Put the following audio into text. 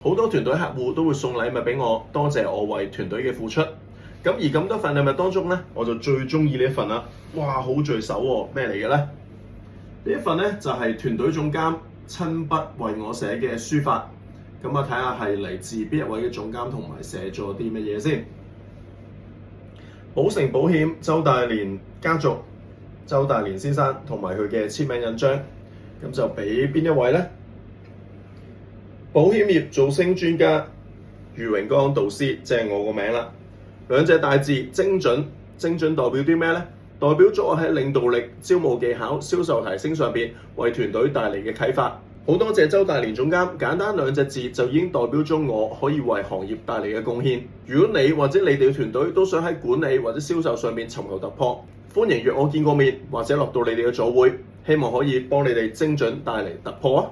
好多團隊客戶都會送禮物俾我，多謝我為團隊嘅付出。咁而咁多份禮物當中咧，我就最中意呢一份啦。哇，好聚首喎，咩嚟嘅咧？呢一份咧就係團隊總監親筆為我寫嘅書法。咁啊，睇下係嚟自邊一位嘅總監同埋寫咗啲乜嘢先。寶誠保險周大年家族，周大年先生同埋佢嘅簽名印章，咁就俾邊一位呢？保險業造星專家余榮光導師，即係我個名啦。兩隻大字精準，精準代表啲咩呢？代表咗我喺領導力、招募技巧、銷售提升上邊為團隊帶嚟嘅啟發。好多謝周大年總監，簡單兩隻字就已經代表咗我可以為行業帶嚟嘅貢獻。如果你或者你哋嘅團隊都想喺管理或者銷售上面尋求突破，歡迎約我見個面，或者落到你哋嘅組會，希望可以幫你哋精準帶嚟突破啊！